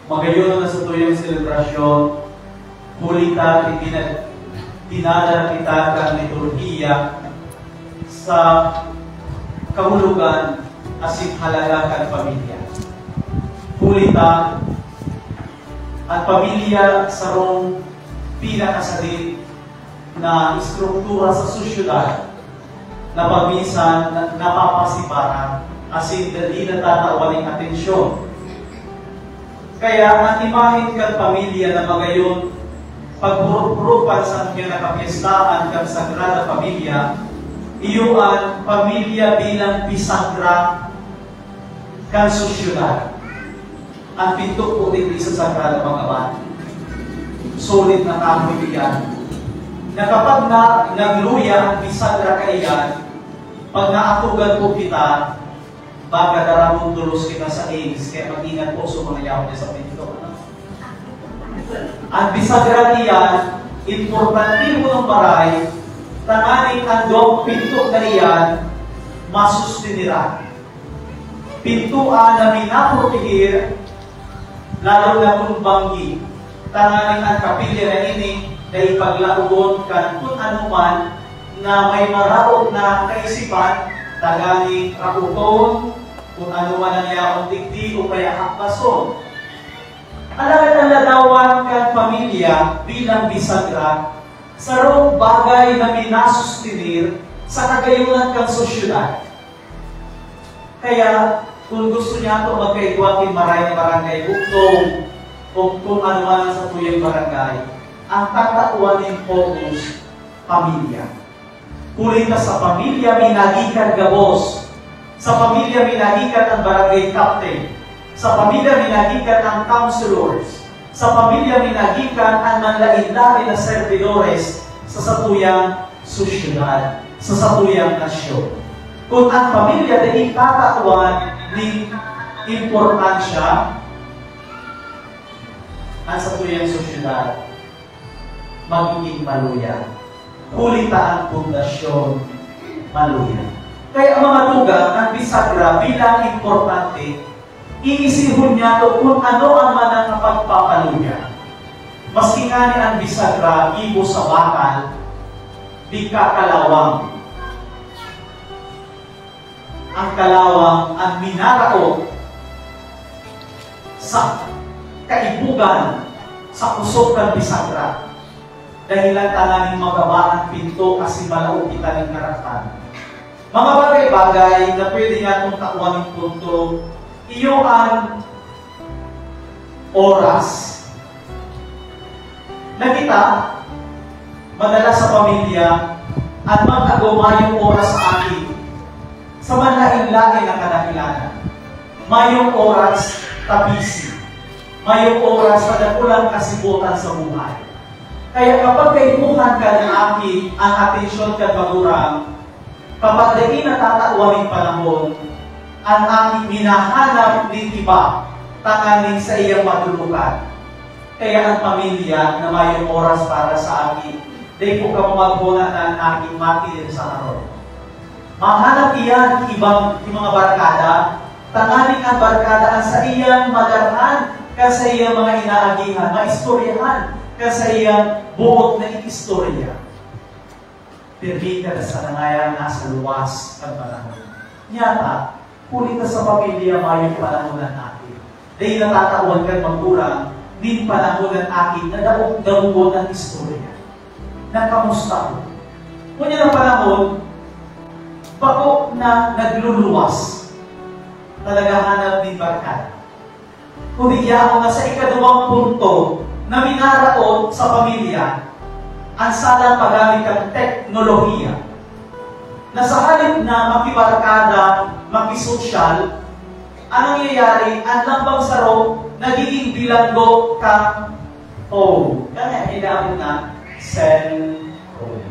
Magayon na sa tuyong selebrasyon, huli ta, dinadala kita kang liturhiya sa kahulugan asin halaga kang pamilya. Huli ta, at pamilya sa rong pinakasalit na istruktura sa sosyudad na pagminsan napapasiparan asin dali natatawa ng atensyon. Kaya ang imahin kang pamilya na magayon pagpuruprupan sa kanya nakapiestaan kang Sagrada Pamilya, iyuan pamilya bilang bisagra kang sosyudad. Ang pinto po din sa Sagrada Pangaban. Sulit na kamulian. Na kapag nagluya ang bisagra kaiyan, pag naatugan po kita, baga daramong tulos kita sa AIDS, kaya mag-ingat po sa mga yaw niya sa pinto. Ang bisagra niyan, importante mo ng baray, tanganing andong pinto na iyan, masustinira. Pintuan na minaprotegir, lalo na kung banggi, tanganing ang kapilya na ini, na ipaglaugon kan kung anuman na may maraot na kaisipan, taganing kakuton, kung ano man ang yaong tigdi o kaya hakbason. Alagat ang ladawan kan pamilya bilang bisagra sa rong bagay na minasustinir sa kagayunan kan sosyudad. Kaya, kung gusto niya ito magkaigwatin maray ng barangay buktong o kung ano man sa tuyang barangay, ang tatauan ng focus, pamilya. Kulit ka sa pamilya, minagikan gabos. Sa pamilya, minagikan ang barangay captain. Sa pamilya, minagikan ang counselors. Sa pamilya, minagikan ang manlain-lain na servidores sa satuyang sosyedad, sa satuyang nasyon. Kung ang pamilya ay tatauan ng importansya ang satuyang sosyedad, magiging maluya. Kulita ang pundasyon, maluya. Kaya ang mga tugang, ang bisagra bilang importante, iisihon niya to kung ano ang manang pagpapaluya. Maski nga ni ang bisagra, ibo sa bakal, di kakalawang. Ang kalawang, ang minarao sa kaibugan sa pusok ng bisagra. Dahilan tananing magabaan pinto kasi malaw kita ng karatan. Mga bagay-bagay na pwede nga itong takuan ng punto, iyoan oras na kita madalas sa pamilya at mag-agumayong oras sa akin sa manlain-lain na kadahilanan. Mayong oras tabisi. Mayong oras na dakulang kasibutan sa buhay. Kaya kapag kaibuhan ka ng akin ang atensyon ka magurang, kapag dahil natatauan ng panahon, ang aking minahanap ng iba, tanganing sa iyang matulukan. Kaya ang pamilya na mayong oras para sa akin, dahil ko ka magbuna ng aking matin sa haron. Mahanap iyan ibang mga barkada, tanganing ang barkada ang sa iyang madarhan, ka sa iyang mga inaagihan, maistoryahan, ka sa iyang buot na istorya. Permi ka na sa nangyayang nasa luwas ang panahon. Nyata, kulit ka sa pamilya mayong panahonan natin. Dahil natatauan ka magurang, din panahonan akin na damugon ang istorya. Nakamusta ko. Kunya na panahon, bako na nagluluwas. Talaga hanap din barkada. Kumigya ko nga sa ikaduwang punto na minaraot sa pamilya ang salang paggamit ng teknolohiya na sa halip na makibarkada, makisosyal, anong nangyayari? Ang lambang saro, nagiging bilanggo kang phone. Kaya hinahon na cellphone.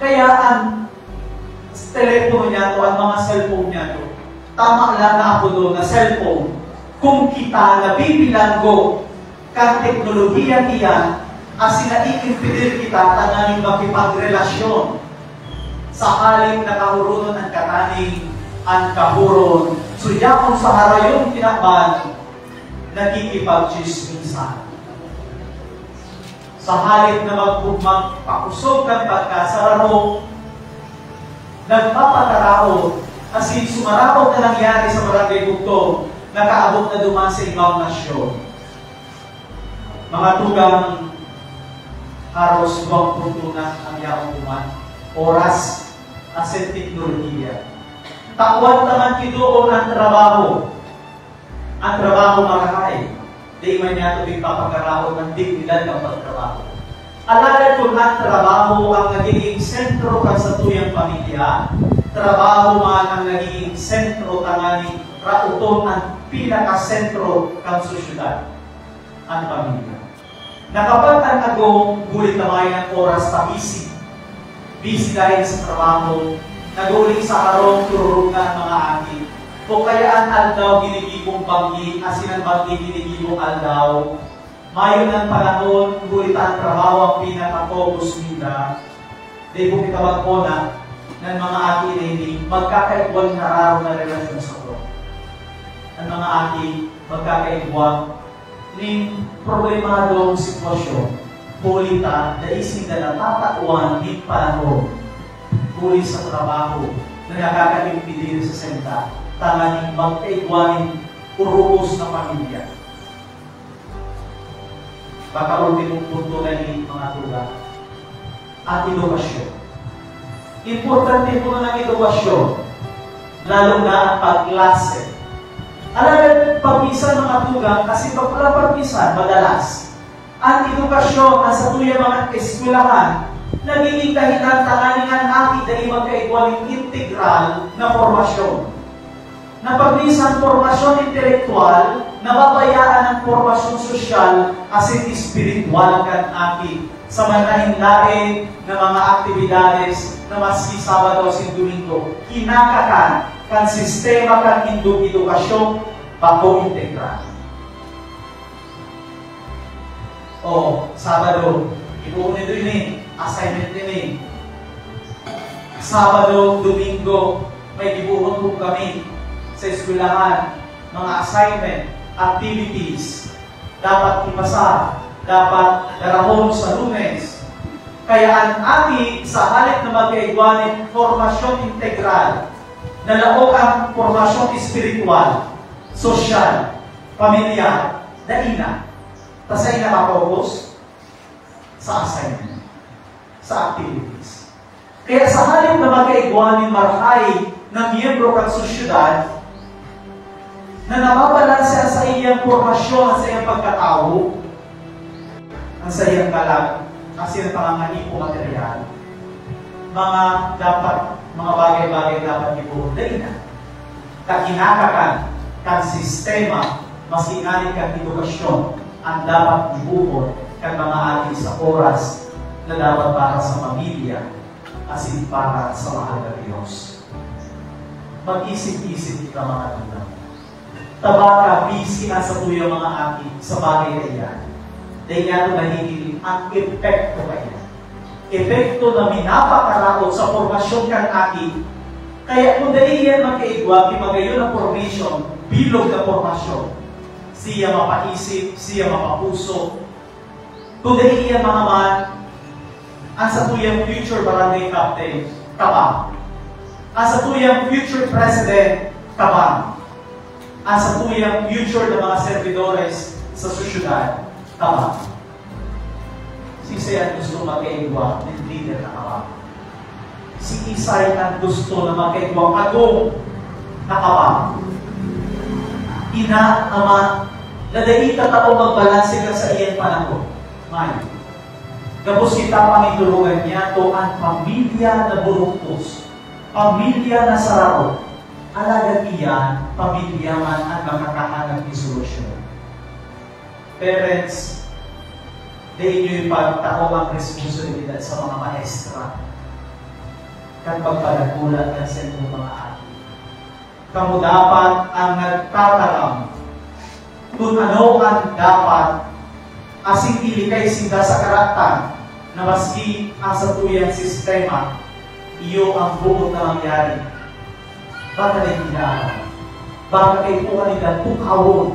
Kaya ang telepono niya to, ang mga cellphone niya to, tama lang na ako doon na cellphone. Kung kita na bibilanggo kang teknolohiya niya, as sinaiimpedir kita, tananing makipagrelasyon sa halip na kahurunon ang kataning ang kahuron So yakon sa harayong tinakban, nakikipag-chismisan. Sa halip na magpakusog ng pagkasararo, nagpapatarao, kasi sumarapot na nangyari sa Barangay Bugtong, nakaabot na duman sa ibang nasyon. Mga tugang haros buwang punto na ang yaong duman, oras at teknolohiya. Takwat naman kidoon ang trabaho. Ang trabaho marahay. Di man niya ito ipapagkaraon ng dignidad ng pagtrabaho. Alala kung ang trabaho ang nagiging sentro ka sa tuyang pamilya. Trabaho man ang nagiging sentro tanganing rauton ang pinakasentro ng sosyudad. Ang pamilya. Nakapag ang agong gulit na ang oras pa busy. Busy dahil sa trabaho, naguling sa harong tururong ng mga aking. O kaya ang aldaw ginigibong banggi, asin ang banggi ginigibong aldaw. Mayon ng panahon, gulit ang trabaho ang pinaka-focus nila. Dahil kung itawag ko na ng mga aking hindi, magkakaibwang nararo na relasyon sa ko. Ang mga aking magkakaibwang ning problemadong sitwasyon, pulita na ising na natatatuan din panahon, huli sa trabaho na nakakalimpidin sa senta, tanganing magkaigwanin urugos na pamilya. Baka ultimong punto na ni mga tuga, at edukasyon. Importante po ng edukasyon, lalo na ang pagklase. Alam, pagpisan mga tugang, kasi pagpisan, madalas, ang edukasyon na sa tuyang mga eskwelahan, nagiging dahilan tanganingan aking dahil magkaigwaling integral na formasyon. Na pagpisan formasyon intelektual, nababayaan ang formasyon sosyal asin espiritual kan aking sa manahin-lain na mga aktibidades na maski Sabado o Domingo, kinakakan kan sistema kan edukasyon bako integral. O, Sabado, ibuunin ito ini, assignment ini. Sabado, Domingo, may ibuhon po kami sa eskwelahan, mga assignment, activities, dapat ipasa, dapat darahon sa Lunes. Kaya ang ating sa halip na magkaigwanin formasyon integral, nalaog ang formasyon espiritual, sosyal, pamilyar, daina. Tasay na makapokus sa assignment, sa activities. Kaya sa halip na magkaigwanin marhay ng miyembro ng sosyudad, na nababalansa sa iyang formasyon, sa iyang pagkatao, ang sa iyang kalag, kasi ang panganganipo material, mga bagay-bagay dapat ibuhunday na. Kakinakakan, kan sistema, masinganin kan edukasyon, ang dapat ibuhon kan mga ating sa oras na dapat para sa pamilya, asin para sa mahal na Diyos. Mag-isip-isip ka mga tulang. Tabaka, busy na sa tuyang mga aking sa bagay na iyan. Dahil nga ito nahihiling ang epekto ka yan. Epekto na minapakaraot sa formasyon kang aking. Kaya kung dahil yan magkaigwa, kimagayon ang formation, bilog na formasyon. Siya mapaisip, siya mapapuso. Kung dahil yan mga man, ang sa tuyang future barangay captain, kabang. Ang sa tuyang future president, kabang. Ang sa tuyang future ng mga servidores sa sosyudad, kabang. Si Isay ang gusto magkaigwa ng leader na kabang. Si Isay ang gusto na magkaigwa agong na kabang. Ina, ama, nadaita tao magbalanse ka sa iyang panahon. May. Gapos kita pangitulungan niya to ang pamilya na buruktos. Pamilya na sarao. Alagan iyan, pamilya man ang makakahanap ni solusyon. Parents, dahil nyo ipagtao ang responsibilidad sa mga maestra. Kan pagpalagulat ka sa inyong mga anak. Kamu dapat ang nagtatalam kung ano ang dapat asing ilikay sinda sa karakter na maski ang sa tuyang sistema, iyo ang bukod na mangyari. Baka na hindi naalam. baga kay po kanila tukawon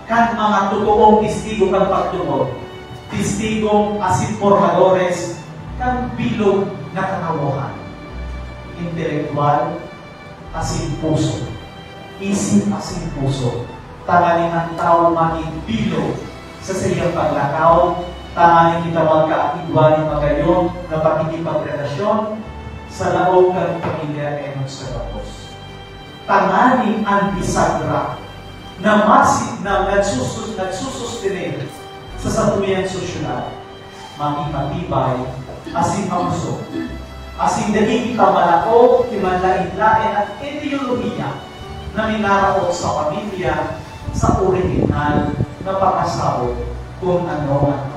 kan mga totoong testigo kan pagtungod, testigong asin formadores kan bilog na katawahan, intelektual asin puso, isip asin puso, tanganing ang tao maging sa siyang paglakaw, tanganing kita magkaakidwan magayon na pakikipagrelasyon sa laog ng pamilya enon sa tapos. Tanganing ang bisagra na masig na nagsusustine sa satuyan sosyal, magipatibay, asin mamusok, asin dali kita malako, kimanlain-lain at ideolohiya na minaraot sa pamilya sa original na pakasaw kung ano ang